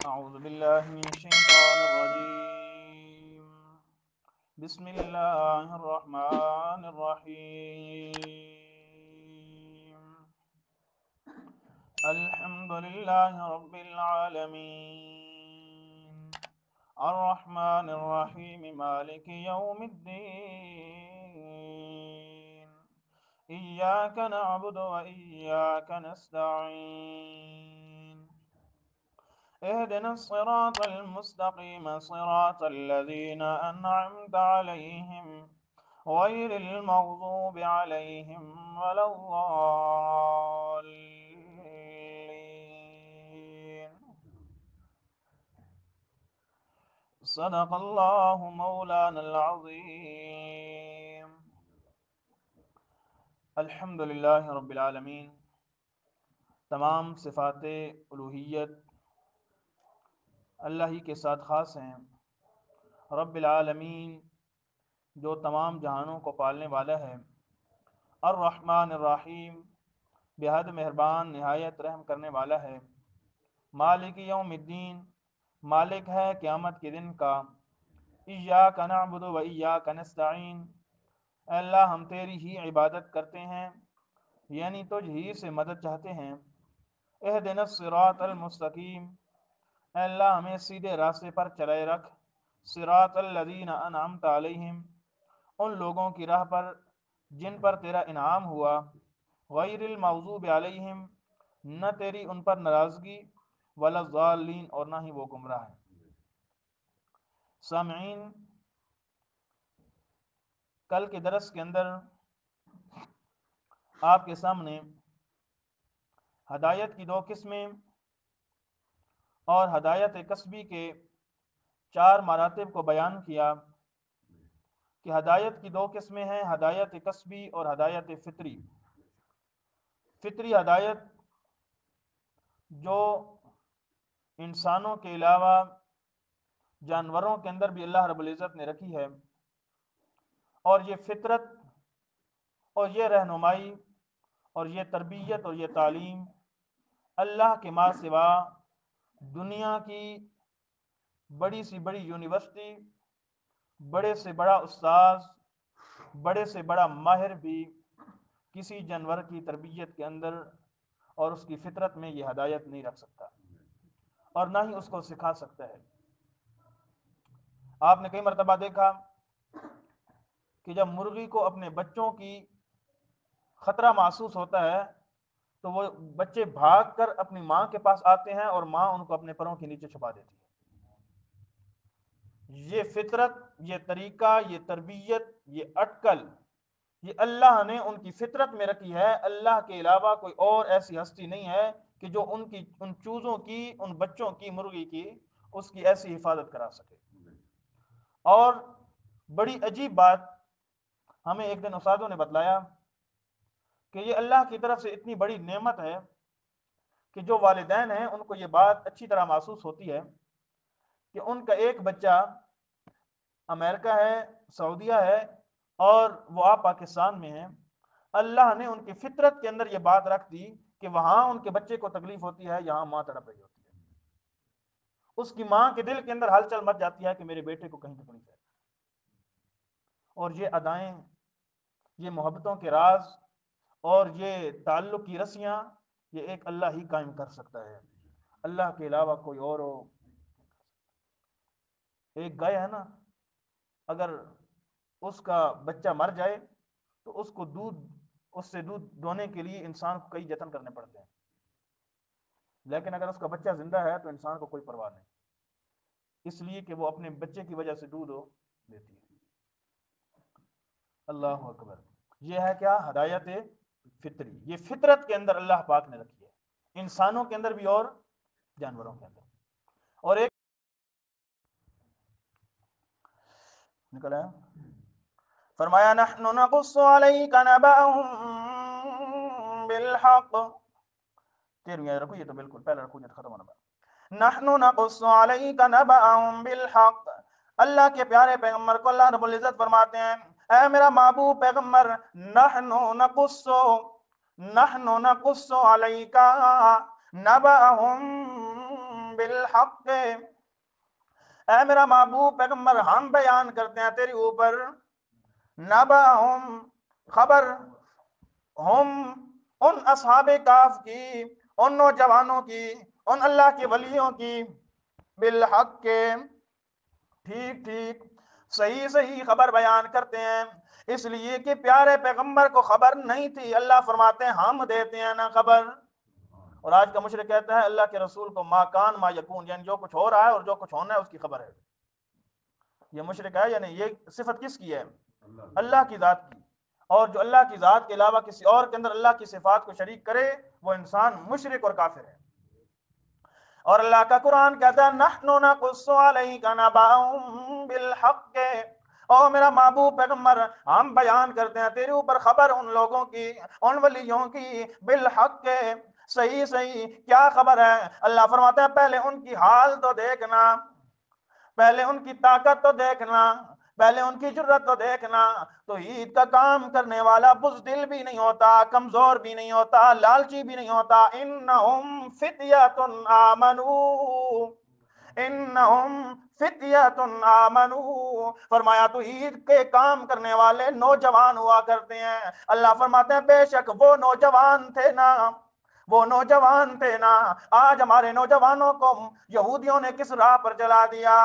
أعوذ بالله من الشيطان الرجيم. بسم الله الرحمن الرحيم. الحمد لله رب العالمين الرحمن الرحيم مالك يوم الدين إياك نعبد وإياك نستعين اهدنا الصراط المستقيم صراط الذين أنعمت عليهم غير المغضوب عليهم ولا الضالين. صدق اللہ مولانا العظیم. الحمد للہ رب العالمین. تمام صفات الوہیت اللہ ہی کے ساتھ خاص ہیں. رب العالمین جو تمام جہانوں کو پالنے والا ہے. الرحمن الرحیم بےحد مہربان نہایت رحم کرنے والا ہے. مالک یوم الدین مالک ہے قیامت کے دن کا. ایاک نعبد و ایاک نستعین اے اللہ ہم تیری ہی عبادت کرتے ہیں یعنی تجھ ہی سے مدد چاہتے ہیں. اہدنا الصراط المستقیم اے اللہ ہمیں سیدھے راستے پر چلائے رکھ. صراط الذین انعمت علیہم ان لوگوں کی راہ پر جن پر تیرا انعام ہوا. غیر المغضوب علیہم نہ تیری ان پر ناراضگی. ولا الضالین اور نہ ہی وہ گمراہ ہیں. سامعین، کل کے درس کے اندر آپ کے سامنے ہدایت کی 2 قسمیں اور ہدایت کسبی کے 4 مراتب کو بیان کیا کہ ہدایت کی 2 قسمیں ہیں، ہدایت کسبی اور ہدایت فطری. فطری ہدایت جو انسانوں کے علاوہ جانوروں کے اندر بھی اللہ رب العزت نے رکھی ہے، اور یہ فطرت اور یہ رہنمائی اور یہ تربیت اور یہ تعلیم اللہ کے ماں سوا دنیا کی بڑی سی بڑی یونیورسٹی، بڑے سے بڑا استاذ، بڑے سے بڑا ماہر بھی کسی جانور کی تربیت کے اندر اور اس کی فطرت میں یہ ہدایت نہیں رکھ سکتا اور نہ ہی اس کو سکھا سکتا ہے. آپ نے کئی مرتبہ دیکھا کہ جب مرغی کو اپنے بچوں کی خطرہ محسوس ہوتا ہے تو وہ بچے بھاگ کر اپنی ماں کے پاس آتے ہیں اور ماں ان کو اپنے پروں کے نیچے چھپا دیتی ہے. یہ فطرت، یہ طریقہ، یہ تربیت، یہ اٹکل یہ اللہ نے ان کی فطرت میں رکھی ہے. اللہ کے علاوہ کوئی اور ایسی ہستی نہیں ہے کہ جو ان چوزوں کی، ان بچوں کی، مرغی کی اس کی ایسی حفاظت کرا سکے. اور بڑی عجیب بات ہمیں ایک دن استادوں نے بتلایا کہ یہ اللہ کی طرف سے اتنی بڑی نعمت ہے کہ جو والدین ہیں ان کو یہ بات اچھی طرح محسوس ہوتی ہے کہ ان کا ایک بچہ امریکہ ہے، سعودیہ ہے اور وہ آپ پاکستان میں ہیں. اللہ نے ان کی فطرت کے اندر یہ بات رکھ دی کہ وہاں ان کے بچے کو تکلیف ہوتی ہے، یہاں ماں تڑپ رہی ہوتی ہے. اس کی ماں کے دل کے اندر ہلچل مچ جاتی ہے کہ میرے بیٹے کو کہیں تکلیف ہے. اور یہ ادائیں، یہ محبتوں کے راز اور یہ تعلق کی رسیاں یہ ایک اللہ ہی قائم کر سکتا ہے، اللہ کے علاوہ کوئی اور ہو. ایک گائے ہے نا، اگر اس کا بچہ مر جائے تو اس سے دودھ دونے کے لیے انسان کو کئی جتن کرنے پڑتے ہیں، لیکن اگر اس کا بچہ زندہ ہے تو انسان کو کوئی پرواہ نہیں، اس لیے کہ وہ اپنے بچے کی وجہ سے دودھ دیتی ہے. اللہ اکبر. یہ ہے کیا؟ ہدایت فطری. یہ فطرت کے اندر اللہ پاک نے رکھی ہے، انسانوں کے اندر بھی اور جانوروں کے اندر. اور ایک نکلا ہے فرمایا نحن نقص علیک نبأهم بالحق. 13 رکو، یہ تو بالکل پہلا رکو یہ ختم ہونا ہے. نحن نقص علیک نبأهم بالحق. اللہ کے پیارے پیغمبر کو اللہ رب العزت فرماتے ہیں اے میرا محبوب پیغمبر، نحن نقص علیک نبأهم بالحق، اے میرا محبوب پیغمبر ہم بیان کرتے ہیں تیرے اوپر نبأہم خبر، ہم ان اصحاب کاف کی، ان نوجوانوں کی، ان اللہ کے ولیوں کی، بالحق کے ٹھیک ٹھیک صحیح صحیح خبر بیان کرتے ہیں، اس لیے کہ پیارے پیغمبر کو خبر نہیں تھی، اللہ فرماتے ہیں ہم دیتے ہیں نا خبر۔ اور آج کا مشرک کہتا ہے اللہ کے رسول کو ما کان ما یکون، یعنی جو کچھ ہو رہا ہے اور جو کچھ ہونا ہے اس کی خبر ہے۔ یہ مشرک ہے، یعنی یہ صفت کس کی ہے؟ اللہ کی ذات کی، اور جو اللہ کی ذات کے علاوہ کسی اور کے اندر اللہ کی صفات کو شریک کرے وہ انسان مشرک اور کافر ہے۔ اور اللہ کا قرآن کہتا ہے نحن نقص علیک نبأہم بالحق، او میرا محبوب پیغمبر ہم بیان کرتے ہیں تیرے اوپر خبر ان لوگوں کی، ان ولیوں کی، بالحق صحیح صحیح کیا خبر ہے؟ اللہ فرماتا ہے پہلے ان کی حال تو دیکھنا، پہلے ان کی طاقت تو دیکھنا، پہلے ان کی جرت تو دیکھنا، توحید کا کام کرنے والا بزدل بھی نہیں ہوتا، کمزور بھی نہیں ہوتا، لالچی بھی نہیں ہوتا۔ انہم فتیۃ آمنو، انہم فتیۃ آمنو، فرمایا توحید کے کام کرنے والے نوجوان ہوا کرتے ہیں۔ اللہ فرماتے ہیں بے شک وہ نوجوان تھے نا، وہ نوجوان تھے نا، آج ہمارے نوجوانوں کو یہودیوں نے کس راہ پر چلا دیا؟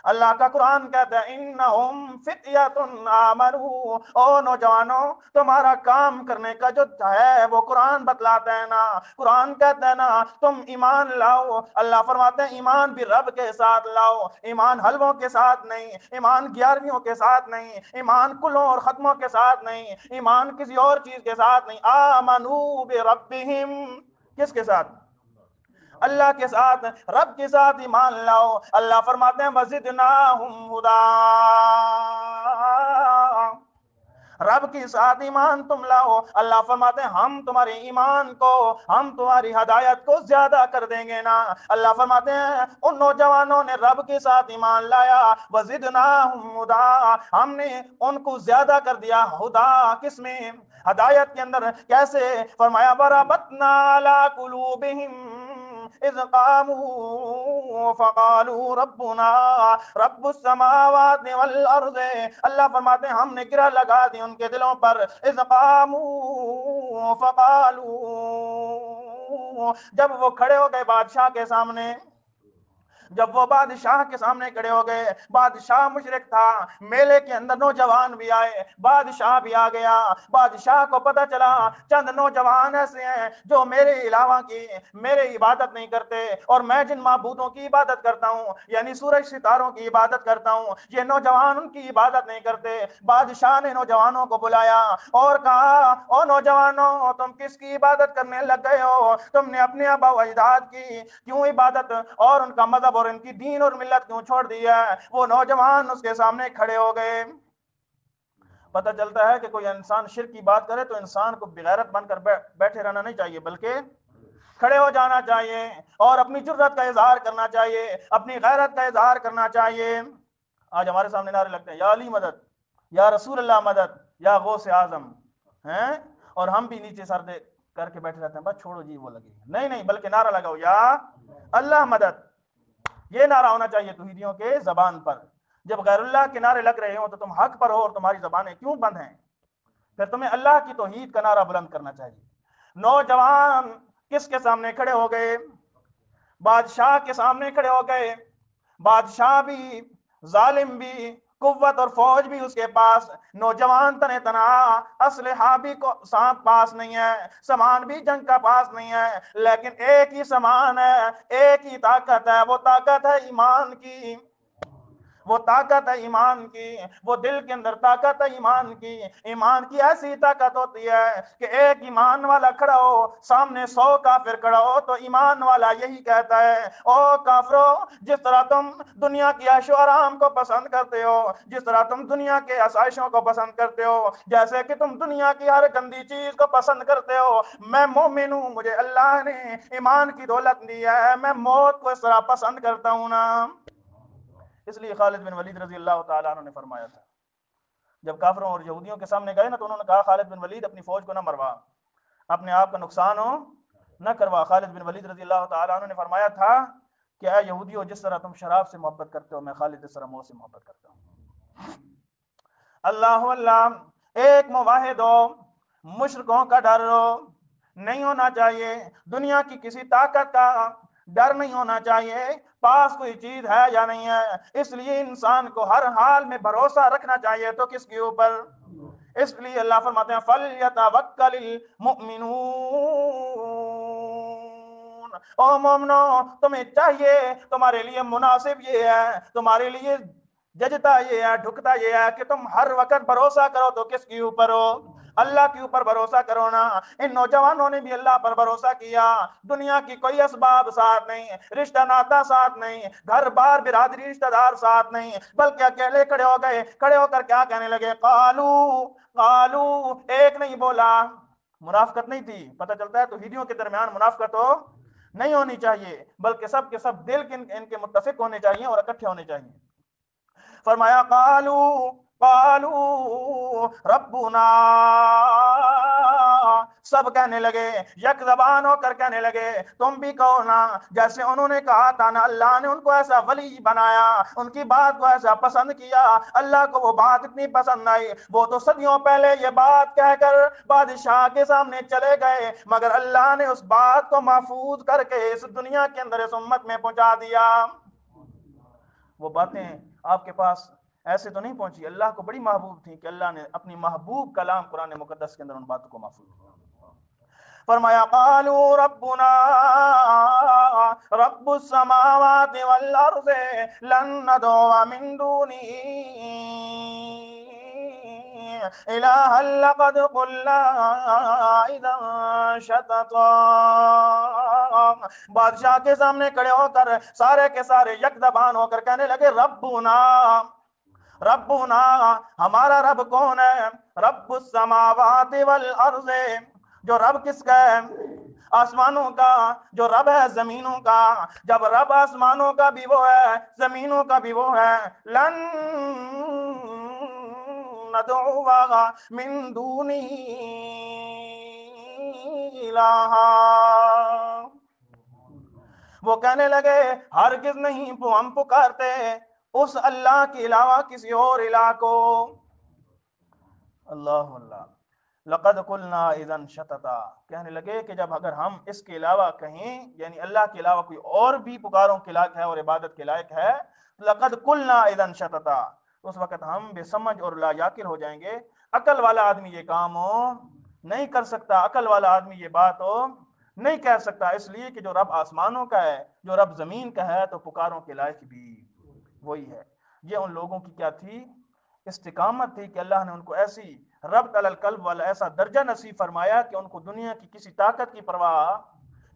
اللہ کا قرآن کہتا ہے انہم فتیۃ آمنو، او نوجوانوں تمہارا کام کرنے کا جو ہے وہ قرآن بتلاتا ہے نا، قرآن کہتا ہے نا تم ایمان لاؤ۔ اللہ فرماتے ہیں ایمان بھی رب کے ساتھ لاؤ، ایمان حلووں کے ساتھ نہیں، ایمان گیارہویں کے ساتھ نہیں، ایمان کلوں اور ختموں کے ساتھ نہیں، ایمان کسی اور چیز کے ساتھ نہیں۔ آمنو بربہم، کس کے ساتھ؟ اللہ کے ساتھ، رب کے ساتھ ایمان لاؤ۔ اللہ فرماتے ہیں وزدناہم ہدا، رب کے ساتھ ایمان تم لاؤ، اللہ فرماتے ہیں ہم تمہارے ایمان کو، ہم تمہاری ہدایت کو زیادہ کر دیں گے نا۔ اللہ فرماتے ہیں ان نوجوانوں نے رب کے ساتھ ایمان لایا، وزدناہم ہدا، ہم نے ان کو زیادہ کر دیا ہدا، کس میں؟ ہدایت کے اندر۔ کیسے؟ فرمایا وربطنا علی قلوبہم اذ قاموا فقالوا ربنا رب السماوات والارض، اللہ فرماتے ہیں ہم نے گرہ لگا دی ان کے دلوں پر، اذ قاموا فقالوا، جب وہ کھڑے ہو گئے بادشاہ کے سامنے، جب وہ بادشاہ کے سامنے کھڑے ہو گئے، بادشاہ مشرک تھا، میلے کے اندر نوجوان بھی آئے، بادشاہ بھی آ گیا، بادشاہ کو پتہ چلا چند نوجوان ایسے ہیں جو میرے علاوہ کی میرے عبادت نہیں کرتے، اور میں جن معبودوں کی عبادت کرتا ہوں یعنی سورج ستاروں کی عبادت کرتا ہوں، یہ نوجوان ان کی عبادت نہیں کرتے۔ بادشاہ نے نوجوانوں کو بلایا اور کہا او نوجوانوں تم کس کی عبادت کرنے لگ گئے ہو؟ تم نے اپنے آبا و اجداد کی کیوں عبادت اور ان کا مذہب اور ان کی دین اور ملت کیوں چھوڑ دیا ہے؟ وہ نوجوان اس کے سامنے کھڑے ہو گئے۔ پتہ چلتا ہے کہ کوئی انسان شرک کی بات کرے تو انسان کو بغیرت بن کر بیٹھے رہنا نہیں چاہیے، بلکہ کھڑے ہو جانا چاہیے اور اپنی جرت کا اظہار کرنا چاہیے، اپنی غیرت کا اظہار کرنا چاہیے۔ آج ہمارے سامنے نعرے لگتے ہیں یا علی مدد، یا رسول اللہ مدد، یا غوث اعظم ہیں، اور ہم بھی نیچے سر دے کر کے بیٹھے رہتے ہیں بس چھوڑو جی وہ لگے، نہیں نہیں، بلکہ نعرہ لگاؤ یا اللہ مدد، یہ نعرہ ہونا چاہیے توحیدیوں کے زبان پر۔ جب غیر اللہ کے نعرے لگ رہے ہوں تو تم حق پر ہو اور تمہاری زبانیں کیوں بند ہیں؟ پھر تمہیں اللہ کی توحید کا نعرہ بلند کرنا چاہیے۔ نوجوان کس کے سامنے کھڑے ہو گئے؟ بادشاہ کے سامنے کھڑے ہو گئے۔ بادشاہ بھی، ظالم بھی، قوت اور فوج بھی اس کے پاس، نوجوان تنے تنہا، اسلحہ بھی کو ساتھ پاس نہیں ہے، سامان بھی جنگ کا پاس نہیں ہے، لیکن ایک ہی سامان ہے، ایک ہی طاقت ہے، وہ طاقت ہے ایمان کی، وہ طاقت ہے ایمان کی، وہ دل کے اندر طاقت ہے ایمان کی۔ ایمان کی ایسی طاقت ہوتی ہے کہ ایک ایمان والا کھڑا ہو سامنے 100 کافر کھڑا ہو تو ایمان والا یہی کہتا ہے او کافرو، جس طرح تم دنیا کی عیش و آرام کو پسند کرتے ہو، جس طرح تم دنیا کے آسائشوں کو پسند کرتے ہو، جیسے کہ تم دنیا کی ہر گندی چیز کو پسند کرتے ہو، میں مومن ہوں، مجھے اللہ نے ایمان کی دولت دی ہے، میں موت کو اس طرح پسند کرتا ہوں نا۔ اس لیے خالد بن ولید رضی اللہ تعالیٰ عنہ نے فرمایا تھا، جب کافروں اور یہودیوں کے سامنے گئے نا تو انہوں نے کہا خالد بن ولید اپنی فوج کو نہ مروا، اپنے آپ کا نقصان ہو نہ کروا۔ خالد بن ولید رضی اللہ تعالیٰ عنہ نے فرمایا تھا کہ اے یہودیوں جس طرح تم شراب سے محبت کرتے ہو میں خالد اس طرح موت سے محبت کرتا ہوں۔ اللہ اللہ، ایک موحد ہو، مشرکوں کا ڈر ہو نہیں ہونا چاہیے، دنیا کی کسی طاقت کا ڈر نہیں ہونا چاہیے، پاس کوئی چیز ہے یا نہیں ہے، اس لیے انسان کو ہر حال میں بھروسہ رکھنا چاہیے، تو کس کے اوپر؟ اس لیے اللہ فرماتے ہیں فَلْيَتَوَكَّلِ الْمُؤْمِنُونَ، او مومنو تمہیں چاہیے، تمہارے لیے مناسب یہ ہے، تمہارے لیے ججتا یہ ہے، ڈھکتا یہ ہے کہ تم ہر وقت بھروسہ کرو، تو کس کے اوپر ہو؟ اللہ کے اوپر بھروسہ کرو نا۔ ان نوجوانوں نے بھی اللہ پر بھروسہ کیا، دنیا کی کوئی اسباب ساتھ نہیں، رشتہ ناتا ساتھ نہیں، گھر بار برادری رشتہ دار ساتھ نہیں، بلکہ اکیلے کھڑے ہو گئے، کھڑے ہو کر کیا کہنے لگے؟ قالو قالو، ایک نہیں بولا، منافقت نہیں تھی، پتہ چلتا ہے توحیدیوں کے درمیان منافقت ہو نہیں ہونی چاہیے، بلکہ سب کے سب دل ان کے متفق ہونے چاہیے اور اکٹھے ہونے چاہیے۔ فرمایا قالو قالو ربنا، سب کہنے لگے، یک زبان ہو کر کہنے لگے، تم بھی کہو نا جیسے انہوں نے کہا تھا نا، اللہ نے ان کو ایسا ولی بنایا، ان کی بات کو ایسا پسند کیا، اللہ کو وہ بات اتنی پسند آئی، وہ تو صدیوں پہلے یہ بات کہہ کر بادشاہ کے سامنے چلے گئے، مگر اللہ نے اس بات کو محفوظ کر کے اس دنیا کے اندر اس امت میں پہنچا دیا۔ وہ باتیں آپ کے پاس ایسے تو نہیں پہنچی، اللہ کو بڑی محبوب تھی کہ اللہ نے اپنی محبوب کلام قرآن مقدس کے اندر ان باتوں کو محفوظ کیا۔ فرمایا قالوا ربنا رب السماوات والارض لن ندعو من دونه الها لقد قلنا اذا شططا، بادشاہ کے سامنے کھڑے ہو کر سارے کے سارے یک زبان ہو کر کہنے لگے ربنا ربنا، ہمارا رب کون ہے؟ رب السماوات والارض، جو رب کس کا ہے؟ آسمانوں کا، جو رب ہے زمینوں کا، جب رب آسمانوں کا بھی وہ ہے زمینوں کا بھی وہ ہے، لن ندعو من دونی الہا، وہ کہنے لگے ہرگز نہیں ہم پکارتے اس اللہ کے علاوہ کسی اور الہ کو۔ اللہ اللہ، لقد قلنا اذا شططا، کہنے لگے کہ جب اگر ہم اس کے علاوہ کہیں، یعنی اللہ کے علاوہ کوئی اور بھی پکاروں کے لائق ہے اور عبادت کے لائق ہے، لقد قلنا اذا شططا، اس وقت ہم بے سمجھ اور لا یاقل ہو جائیں گے۔ عقل والا آدمی یہ کام نہیں کر سکتا، عقل والا آدمی یہ بات نہیں کہہ سکتا، اس لیے کہ جو رب آسمانوں کا ہے، جو رب زمین کا ہے، تو پکاروں کے لائق بھی وہی ہے۔ یہ ان لوگوں کی کیا تھی؟ استقامت تھی کہ اللہ نے ان کو ایسی ربط علی القلب والا ایسا درجہ نصیب فرمایا کہ ان کو دنیا کی کسی طاقت کی پرواہ،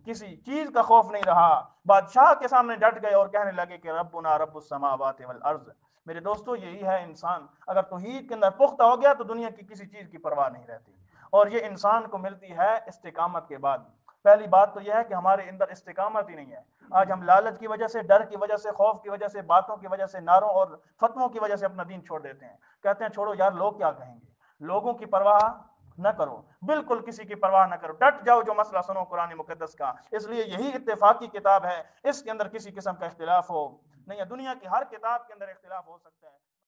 کسی چیز کا خوف نہیں رہا، بادشاہ کے سامنے ڈٹ گئے اور کہنے لگے کہ ربنا رب السماوات والارض۔ میرے دوستو یہی ہے انسان، اگر توحید کے اندر پختہ ہو گیا تو دنیا کی کسی چیز کی پرواہ نہیں رہتی، اور یہ انسان کو ملتی ہے استقامت کے بعد۔ پہلی بات تو یہ ہے کہ ہمارے اندر استقامت ہی نہیں ہے، آج ہم لالچ کی وجہ سے، ڈر کی وجہ سے، خوف کی وجہ سے، باتوں کی وجہ سے، نعروں اور فتووں کی وجہ سے اپنا دین چھوڑ دیتے ہیں، کہتے ہیں چھوڑو یار لوگ کیا کہیں گے۔ لوگوں کی پرواہ نہ کرو، بالکل کسی کی پرواہ نہ کرو، ڈٹ جاؤ جو مسئلہ سنو قرآن مقدس کا، اس لیے یہی اتفاقی کتاب ہے، اس کے اندر کسی قسم کا اختلاف ہو نہیں ہے، دنیا کی ہر کتاب کے اندر اختلاف ہو سکتا ہے۔